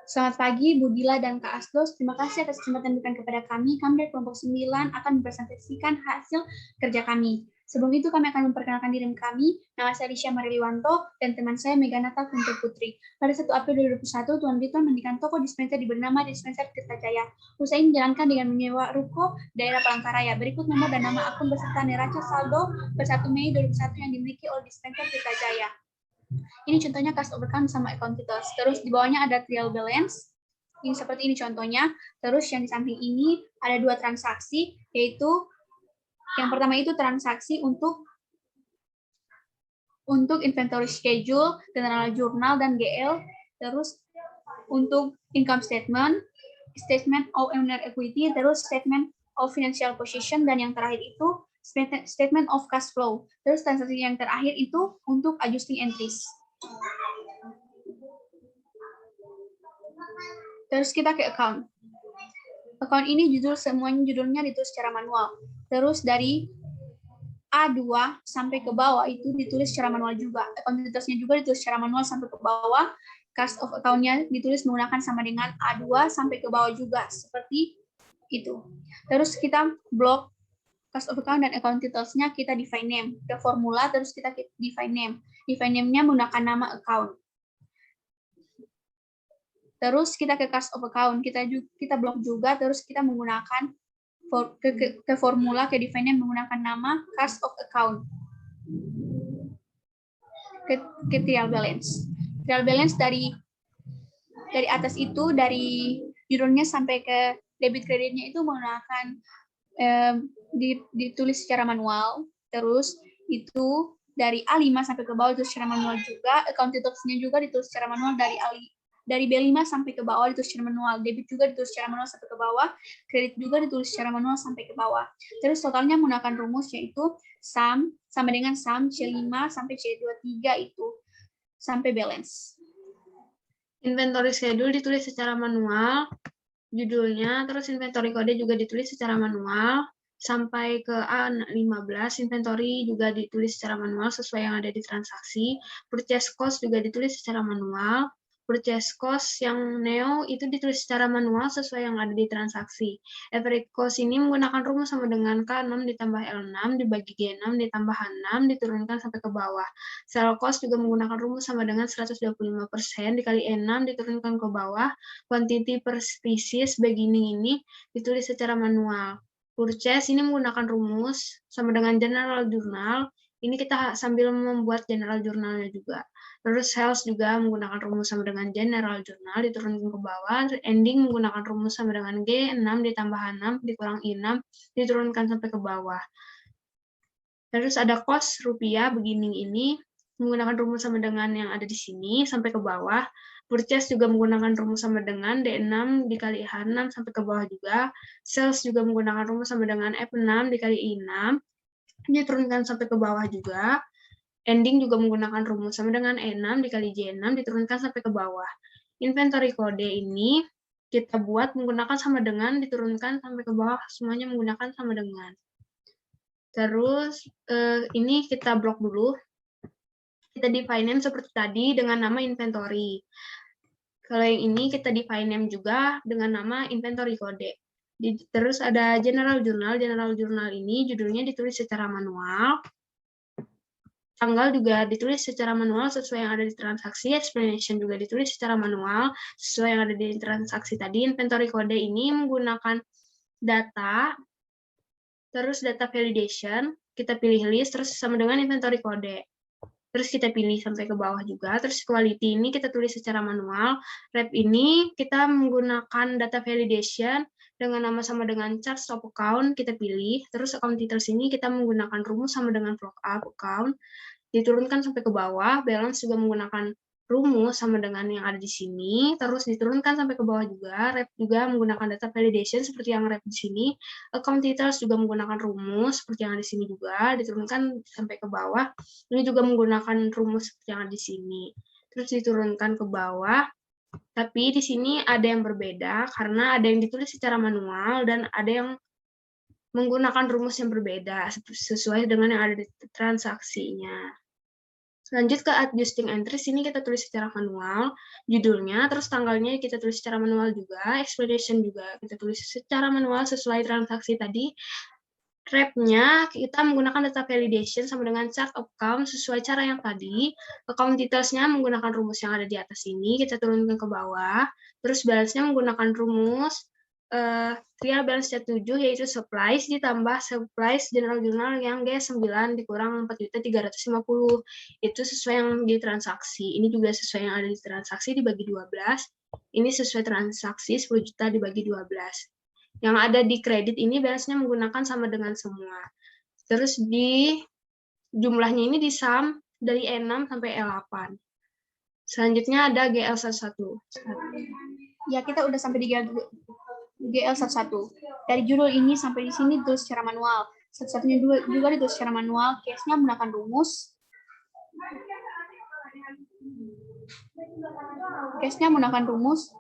Selamat pagi, Bu Dila dan Kak Asdos. Terima kasih atas kesempatan diberikan kepada kami. Kami dari kelompok 9 akan mempresentasikan hasil kerja kami. Sebelum itu, kami akan memperkenalkan diri kami. Nama saya Risha Mariliwanto dan teman saya Meganata Kuntur Putri. Pada 1 April 2021, Tuan Ridwan mendirikan toko dispenser bernama Dispenser Tirtajaya. Usaha ini dijalankan dengan menyewa ruko daerah Palangkaraya. Berikut nomor dan nama akun beserta neraca saldo per 1 Mei 2021 yang dimiliki oleh Dispenser Tirtajaya. Ini contohnya cost of account sama account details. Terus di bawahnya ada trial balance. Ini seperti ini contohnya. Terus yang di samping ini ada 2 transaksi, yaitu yang pertama itu transaksi untuk inventory schedule, general journal, dan GL. Terus untuk income statement, statement of owner equity, terus statement of financial position, dan yang terakhir itu statement of cash flow. Terus transaksi yang terakhir itu untuk adjusting entries. Terus kita ke account. Account ini semuanya judulnya ditulis secara manual. Terus dari A2 sampai ke bawah itu ditulis secara manual juga. Account detailsnya juga ditulis secara manual sampai ke bawah. Cost of account-nya ditulis menggunakan sama dengan A2 sampai ke bawah juga. Seperti itu. Terus kita blok cost of account dan account details-nya kita define name. Ke formula terus kita define name. Define name-nya menggunakan nama account. Terus kita ke cost of account, kita blok juga, terus kita menggunakan ke formula, ke define name menggunakan nama cost of account. Ke trial balance. Trial balance dari atas itu, dari judulnya sampai ke debit kreditnya itu menggunakan ditulis secara manual. Terus itu dari A5 sampai ke bawah itu secara manual juga. Account details-nya juga ditulis secara manual dari B5 sampai ke bawah ditulis secara manual, debit juga ditulis secara manual sampai ke bawah, kredit juga ditulis secara manual sampai ke bawah. Terus totalnya menggunakan rumus yaitu sum sama dengan sum C5 sampai C23 itu sampai balance. Inventory schedule ditulis secara manual, judulnya, terus inventory kode juga ditulis secara manual, sampai ke A15, inventory juga ditulis secara manual sesuai yang ada di transaksi, purchase cost juga ditulis secara manual, purchase cost yang neo itu ditulis secara manual sesuai yang ada di transaksi. Average cost ini menggunakan rumus sama dengan K6 ditambah L6 dibagi G6 ditambah H6 diturunkan sampai ke bawah. Sell cost juga menggunakan rumus sama dengan 125% dikali E6 diturunkan ke bawah. Quantity per species beginning ini ditulis secara manual. Purchase ini menggunakan rumus sama dengan general journal. Ini kita sambil membuat general journalnya juga. Terus sales juga menggunakan rumus sama dengan general journal diturunkan ke bawah. Ending menggunakan rumus sama dengan G6 ditambah H6 dikurang I6 diturunkan sampai ke bawah. Terus ada cost rupiah beginning ini menggunakan rumus sama dengan yang ada di sini sampai ke bawah. Purchase juga menggunakan rumus sama dengan D6 dikali H6 sampai ke bawah juga. Sales juga menggunakan rumus sama dengan F6 dikali I6 diturunkan sampai ke bawah juga. Ending juga menggunakan rumus sama dengan E6 dikali J6 diturunkan sampai ke bawah. Inventory kode ini kita buat menggunakan sama dengan diturunkan sampai ke bawah, semuanya menggunakan sama dengan. Terus ini kita blok dulu. Kita define name seperti tadi dengan nama inventory. Kalau yang ini kita define name juga dengan nama inventory kode. Terus ada general journal. General journal ini judulnya ditulis secara manual. Tanggal juga ditulis secara manual sesuai yang ada di transaksi. Explanation juga ditulis secara manual sesuai yang ada di transaksi tadi. Inventory kode ini menggunakan data, terus data validation, kita pilih list, terus sama dengan inventory kode. Terus kita pilih sampai ke bawah juga. Terus quality ini kita tulis secara manual. Rep ini kita menggunakan data validation dengan nama sama dengan chart stop account, kita pilih. Terus account details ini kita menggunakan rumus sama dengan lookup account. Diturunkan sampai ke bawah, balance juga menggunakan rumus sama dengan yang ada di sini, terus diturunkan sampai ke bawah juga, rep juga menggunakan data validation seperti yang rep di sini, account details juga menggunakan rumus seperti yang ada di sini juga, diturunkan sampai ke bawah, ini juga menggunakan rumus seperti yang ada di sini, terus diturunkan ke bawah, tapi di sini ada yang berbeda karena ada yang ditulis secara manual dan ada yang menggunakan rumus yang berbeda sesuai dengan yang ada di transaksinya. Lanjut ke adjusting entries, ini kita tulis secara manual, judulnya, terus tanggalnya kita tulis secara manual juga, explanation juga kita tulis secara manual sesuai transaksi tadi. Wrap-nya kita menggunakan data validation sama dengan chart of account sesuai cara yang tadi. Account details-nya menggunakan rumus yang ada di atas ini, kita turunkan ke bawah. Terus balance-nya menggunakan rumus trial balance C7, yaitu supplies ditambah supplies general journal yang G9 dikurang 4.350. Itu sesuai yang di transaksi. Ini juga sesuai yang ada di transaksi dibagi 12. Ini sesuai transaksi 10 juta dibagi 12. Yang ada di kredit ini balance-nya menggunakan sama dengan semua. Terus di jumlahnya ini di sum dari E6 sampai E8. Selanjutnya ada GL11. Ya, kita udah sampai di GL11. Dari judul ini sampai di sini ditulis secara manual. Satu-satunya juga ditulis secara manual. Case-nya menggunakan rumus. Case-nya menggunakan rumus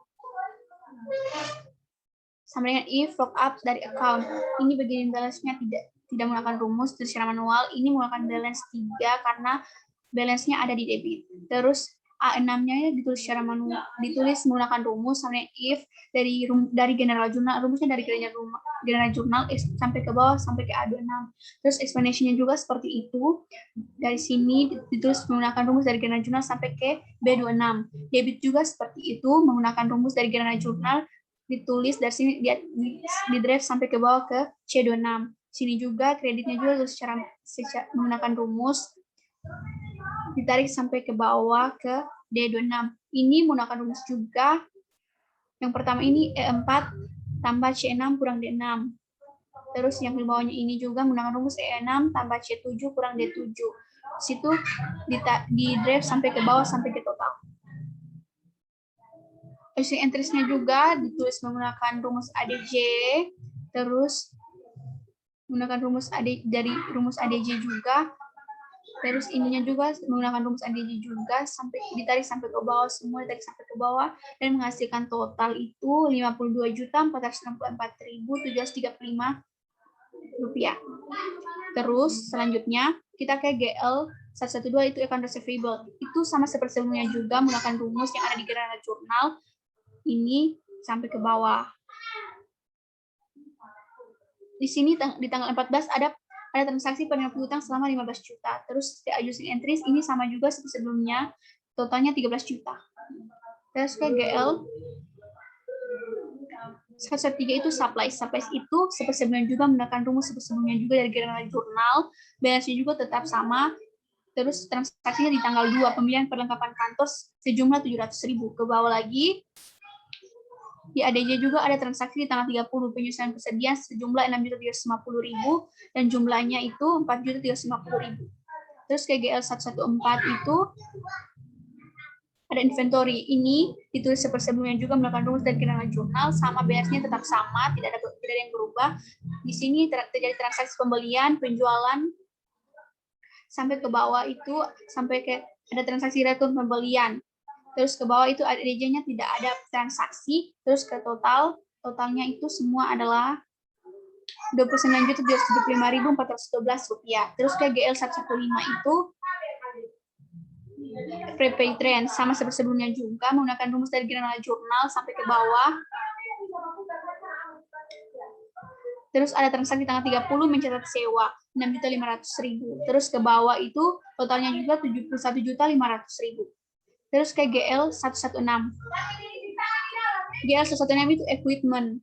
sama dengan if lookup dari account. Ini bagian balance-nya tidak menggunakan rumus itu secara manual. Ini menggunakan balance 3 karena balance-nya ada di debit. Terus A6-nya ditulis secara manual, ditulis menggunakan rumus sama dengan if dari general journal, rumusnya dari general journal sampai ke bawah sampai ke A26. Terus explanation-nya juga seperti itu. Dari sini ditulis menggunakan rumus dari general journal sampai ke B26. Debit juga seperti itu, menggunakan rumus dari general journal ditulis dari sini di drive sampai ke bawah ke C26. Sini juga kreditnya juga secara menggunakan rumus ditarik sampai ke bawah ke D26. Ini menggunakan rumus juga. Yang pertama ini E4 tambah C6 kurang D6. Terus yang di bawahnya ini juga menggunakan rumus E6 tambah C7 kurang D7. Situ di drive sampai ke bawah sampai ke total. Adjusting entries-nya juga ditulis menggunakan rumus ADJ, terus menggunakan rumus dari rumus ADJ juga, terus ininya juga menggunakan rumus ADJ juga, sampai ditarik sampai ke bawah, semua ditarik sampai ke bawah, dan menghasilkan total itu 52.464.735 rupiah. Terus selanjutnya kita ke GL 112 itu account receivable. Itu sama seperti sebelumnya juga menggunakan rumus yang ada di general journal. Ini sampai ke bawah. Di sini di tanggal 14 ada transaksi penerima piutang selama 15 juta. Terus the adjusting entries ini sama juga seperti sebelumnya, totalnya 13 juta. Terus ke GL 113 itu supplies. Supplies itu seperti sebelumnya juga menggunakan rumus seperti sebelumnya juga dari general journal. Balance-nya juga tetap sama. Terus transaksinya di tanggal 2 pembelian perlengkapan kantor sejumlah 700.000. Ke bawah lagi. Di ADJ juga ada transaksi di tanggal 30 penyusunan persediaan sejumlah 6.350.000 dan jumlahnya itu 4.350.000. Terus KGL 114 itu ada inventory. Ini ditulis seperti sebelumnya juga melakukan rumus dan general journal, sama balance-nya tetap sama, tidak ada yang berubah. Di sini terjadi transaksi pembelian, penjualan, sampai ke bawah itu sampai ke ada transaksi return pembelian. Terus ke bawah itu ADJ-nya tidak ada transaksi, terus ke totalnya itu semua adalah 29.275.412 rupiah. Terus ke GL 115 itu prepaid trend sama seperti sebelumnya juga menggunakan rumus dari general journal sampai ke bawah. Terus ada transaksi tanggal 30 mencatat sewa 6.500.000. Terus ke bawah itu totalnya juga 71.500.000. Terus ke GL 116. GL 116 itu equipment.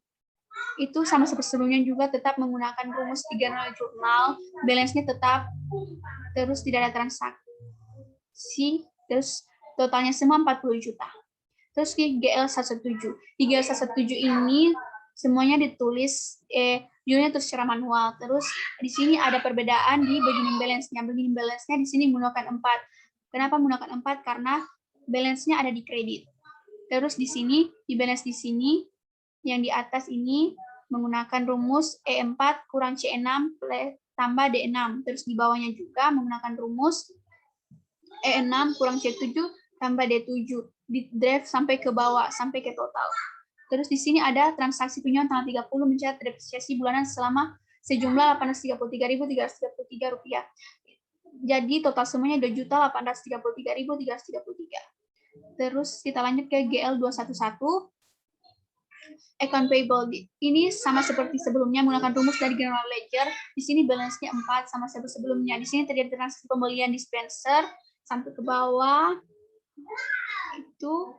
Itu sama seperti sebelumnya juga tetap menggunakan rumus di general journal, balance-nya tetap, terus tidak ada transaksi, terus totalnya semua 40 juta. Terus ke GL 117. Di GL 117 ini semuanya ditulis judulnya terus secara manual. Terus di sini ada perbedaan di beginning balance-nya. Beginning balance-nya di sini menggunakan 4. Kenapa menggunakan 4? Karena balance-nya ada di kredit. Terus di sini, di balance di sini, yang di atas ini menggunakan rumus E4 kurang C6 tambah D6. Terus di bawahnya juga menggunakan rumus E6 kurang C7 tambah D7. Di drive sampai ke bawah, sampai ke total. Terus di sini ada transaksi penjualan tanggal 30 mencatat depresiasi bulanan selama sejumlah 833.333 rupiah. Jadi total semuanya 2.833.333. Terus kita lanjut ke GL 211. Account payable. Ini sama seperti sebelumnya menggunakan rumus dari general ledger. Di sini balance-nya 4 sama seperti sebelumnya. Di sini terjadi transaksi pembelian dispenser sampai ke bawah. Itu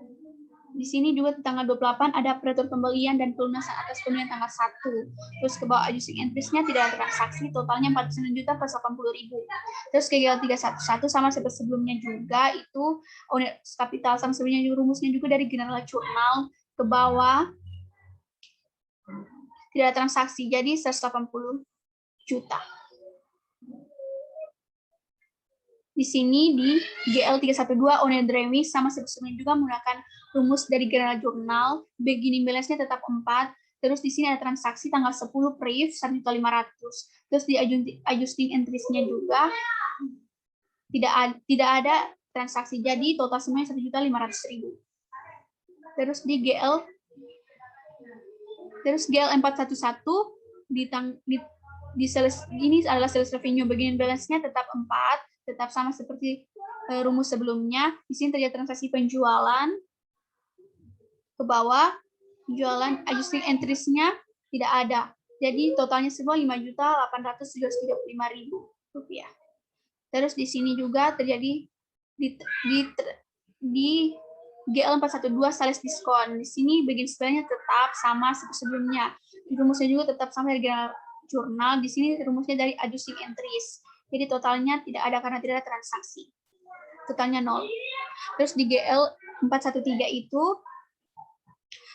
di sini juga tanggal 28 ada operator pembelian dan pelunasan atas pembelian tanggal 1. Terus ke bawah adjusting entries-nya tidak ada transaksi, totalnya 49.480.000. Terus ke GL 311 sama seperti sebelumnya juga, itu owner capital sama sebelumnya rumusnya juga dari general journal. Ke bawah tidak ada transaksi, jadi 180 juta. Di sini di GL 312 owner drawing sama sebelumnya juga menggunakan rumus dari general journal, beginning balance-nya tetap 4, terus di sini ada transaksi tanggal 10 brief 1.500.000. Terus di adjusting entries-nya juga tidak ada transaksi, jadi total semuanya 1.500.000. Terus di GL 411 ini adalah sales revenue, beginning balance-nya tetap 4, tetap sama seperti rumus sebelumnya. Di sini terjadi transaksi penjualan. Ke bawah, penjualan adjusting entries-nya tidak ada. Jadi totalnya semua 5.835.000 rupiah. Terus di sini juga terjadi di GL 412 sales diskon. Di sini begin sebenarnya tetap sama seperti sebelumnya. Rumusnya juga tetap sama dari jurnal. Di sini rumusnya dari adjusting entries. Jadi totalnya tidak ada karena tidak ada transaksi. Totalnya 0. Terus di GL 413 itu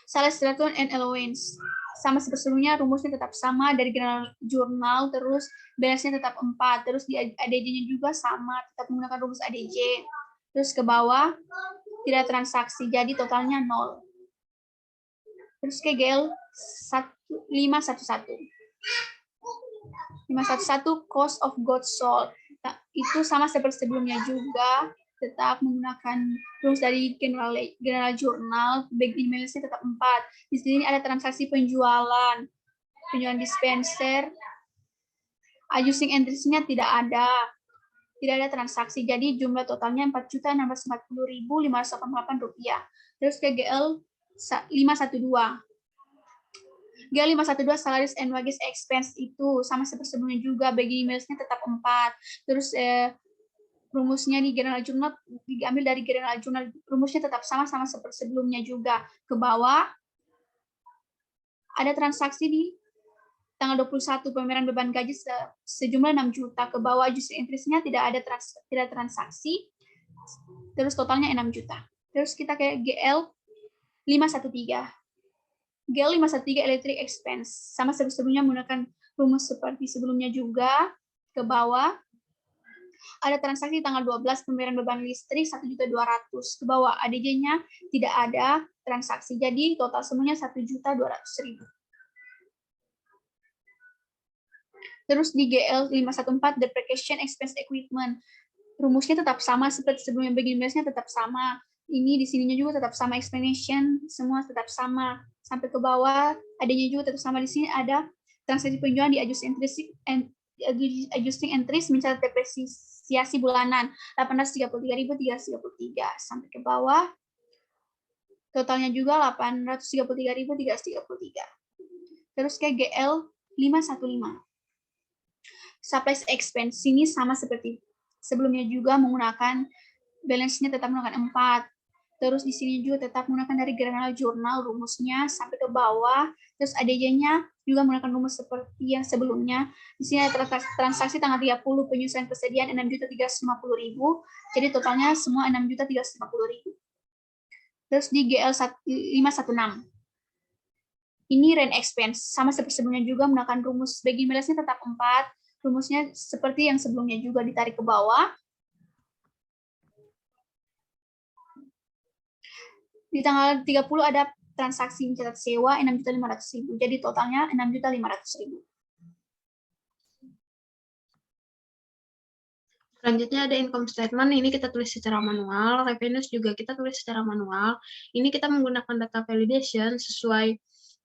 sales return and allowance. Sama seperti sebelumnya, rumusnya tetap sama dari general journal, terus balance-nya tetap 4. Terus di ADJ-nya juga sama, tetap menggunakan rumus ADJ. Terus ke bawah, tidak transaksi, jadi totalnya 0. Terus ke GL 511. 511 cost of goods sold. Nah, itu sama seperti sebelumnya juga, tetap menggunakan rumus dari general journal, beginning balance-nya tetap 4. Di sini ada transaksi penjualan dispenser, adjusting entries-nya tidak ada transaksi, jadi jumlah totalnya 4.640.588 rupiah. Terus ke GL 512. GL 512 salaries and wages expense itu sama seperti sebelumnya juga, beginning balance-nya tetap 4. Terus rumusnya di general journal diambil dari general journal, rumusnya tetap sama seperti sebelumnya juga. Ke bawah ada transaksi di tanggal 21 pembayaran beban gaji sejumlah 6 juta. Ke bawah adjusting entries-nya tidak ada transaksi. Terus totalnya 6 juta. Terus kita ke GL 513. GL 513 electric expense sama seperti sebelumnya menggunakan rumus seperti sebelumnya juga. Ke bawah ada transaksi tanggal 12 pembayaran beban listrik 1.200.000. Ke bawah ADJ-nya tidak ada transaksi. Jadi total semuanya 1.200.000. Terus di GL 514 depreciation expense equipment. Rumusnya tetap sama seperti sebelumnya, beginning balance-nya tetap sama. Ini di sininya juga tetap sama, explanation semua tetap sama. Sampai ke bawah adanya juga tetap sama. Di sini ada transaksi penjualan di adjusting entries mencatat depresiasi bulanan 833.333 sampai ke bawah totalnya juga 833.333. Terus ke GL 515 supplies expense, ini sama seperti sebelumnya juga menggunakan balance-nya tetap menggunakan 4. Terus di sini juga tetap menggunakan dari general journal rumusnya sampai ke bawah. Terus ADJ-nya juga menggunakan rumus seperti yang sebelumnya. Di sini ada transaksi tanggal 30 penyusuan persediaan 6.350.000. Jadi totalnya semua 6.350.000. Terus di GL 516. Ini rent expense, sama seperti sebelumnya juga menggunakan rumus beginning balance-nya tetap 4. Rumusnya seperti yang sebelumnya juga ditarik ke bawah. Di tanggal 30 ada transaksi mencatat sewa 6.500.000. Jadi totalnya 6.500.000. Selanjutnya ada income statement, ini kita tulis secara manual, revenues juga kita tulis secara manual. Ini kita menggunakan data validation sesuai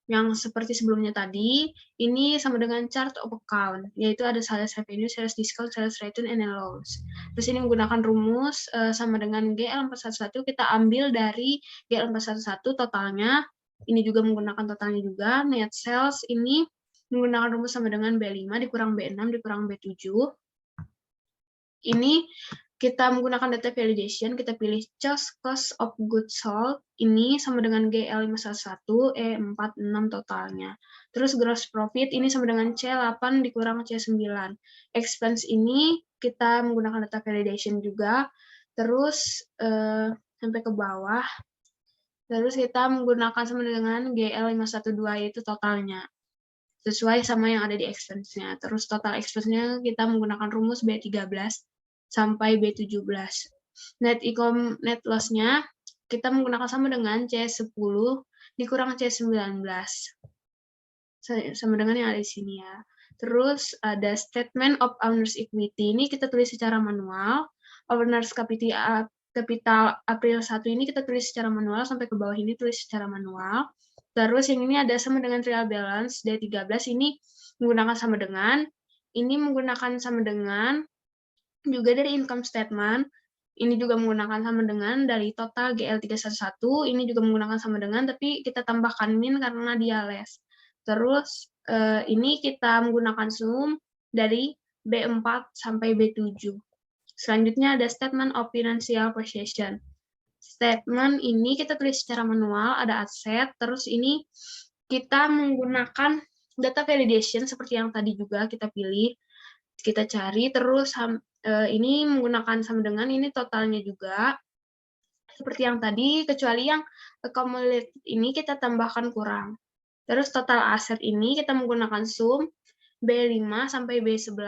yang seperti sebelumnya tadi, ini sama dengan chart of account, yaitu ada sales revenue, sales discount, sales return, and allowance. Terus ini menggunakan rumus sama dengan GL411, kita ambil dari GL411 totalnya, ini juga menggunakan totalnya juga, net sales ini menggunakan rumus sama dengan B5 dikurang B6 dikurang B7. Ini kita menggunakan data validation, kita pilih cost of goods sold, ini sama dengan GL511, E46 totalnya. Terus gross profit ini sama dengan C8 dikurang C9. Expense ini kita menggunakan data validation juga, terus sampai ke bawah, terus kita menggunakan sama dengan GL512 yaitu totalnya. Sesuai sama yang ada di expense-nya. Terus total expense-nya kita menggunakan rumus B13 sampai B17. Net loss-nya kita menggunakan sama dengan C10 dikurang C19. Sama dengan yang ada di sini ya. Terus ada statement of owner's equity. Ini kita tulis secara manual. Owner's capital April 1 ini kita tulis secara manual, sampai ke bawah ini tulis secara manual. Terus yang ini ada sama dengan trial balance, D13 ini menggunakan sama dengan, ini menggunakan sama dengan, juga dari income statement, ini juga menggunakan sama dengan dari total GL311, ini juga menggunakan sama dengan, tapi kita tambahkan min karena dia less. Terus ini kita menggunakan sum dari B4 sampai B7. Selanjutnya ada statement of financial position. Statement ini kita tulis secara manual, ada aset, terus ini kita menggunakan data validation seperti yang tadi juga kita pilih, kita cari, terus ini menggunakan sama dengan, ini totalnya juga, seperti yang tadi, kecuali yang accumulated ini kita tambahkan kurang. Terus total aset ini kita menggunakan sum B5 sampai B11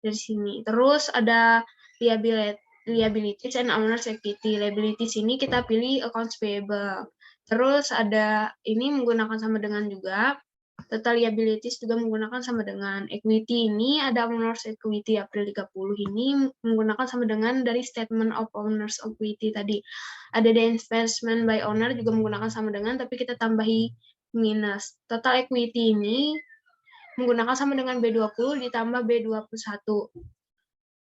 dari sini. Terus ada liabilities and owner's equity. Liabilities ini kita pilih accounts payable. Terus ada ini menggunakan sama dengan juga. Total liabilities juga menggunakan sama dengan. Equity ini ada owner's equity April 30 ini menggunakan sama dengan dari statement of owner's equity tadi. Ada the investment by owner juga menggunakan sama dengan, tapi kita tambahi minus. Total equity ini menggunakan sama dengan B20 ditambah B21.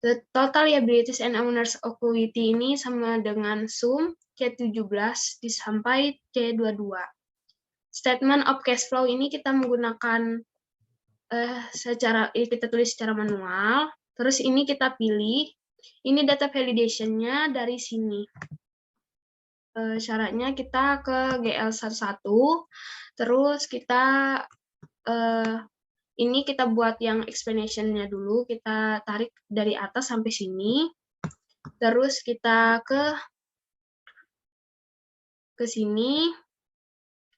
The total liabilities and owners equity ini sama dengan sum C17 sampai C22. Statement of cash flow ini kita menggunakan kita tulis secara manual. Terus ini kita pilih. Ini data validation-nya dari sini. Syaratnya kita ke GL11. Terus kita ini kita buat yang explanation-nya dulu, kita tarik dari atas sampai sini. Terus kita ke sini.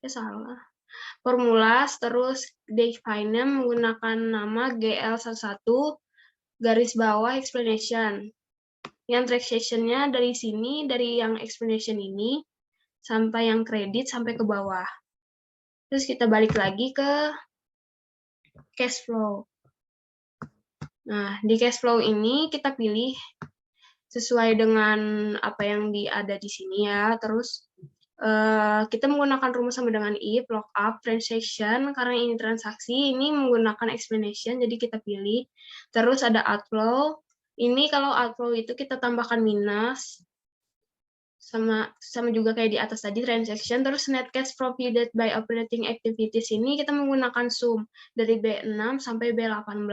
Salah. Formulas, terus define menggunakan nama GL11 garis bawah explanation. Yang taxation-nya dari sini, dari yang explanation ini, sampai yang kredit, sampai ke bawah. Terus kita balik lagi ke cash flow. Nah, di cash flow ini kita pilih sesuai dengan apa yang ada di sini ya. Terus kita menggunakan rumus sama dengan if, lookup, transaction, karena ini transaksi, ini menggunakan explanation, jadi kita pilih. Terus ada outflow, ini kalau outflow itu kita tambahkan minus, sama juga kayak di atas tadi, transaction. Terus net cash provided by operating activities ini kita menggunakan sum dari B6 sampai B18.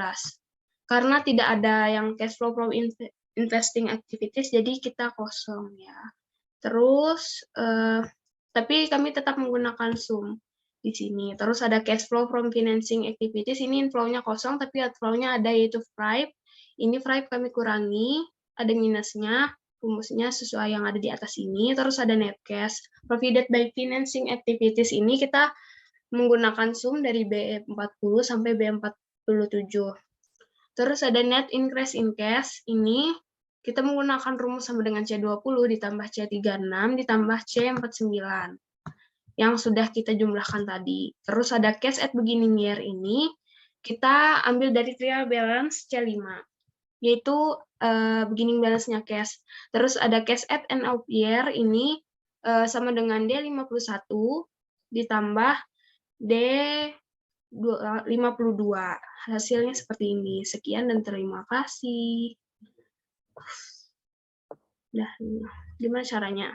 Karena tidak ada yang cash flow from investing activities, jadi kita kosong ya. Terus, tapi kami tetap menggunakan sum di sini. Terus ada cash flow from financing activities, ini inflow-nya kosong, tapi outflow-nya ada, yaitu FRIP. Ini FRIP kami kurangi, ada minusnya, rumusnya sesuai yang ada di atas ini. Terus ada net cash provided by financing activities, ini kita menggunakan sum dari B40 sampai B47. Terus ada net increase in cash, ini kita menggunakan rumus sama dengan C20 ditambah C36 ditambah C49 yang sudah kita jumlahkan tadi. Terus ada cash at beginning year ini kita ambil dari trial balance C5, yaitu beginning balance-nya cash. Terus ada cash at end of year ini sama dengan D51 ditambah D52. Hasilnya seperti ini. Sekian dan terima kasih. Nah, gimana caranya?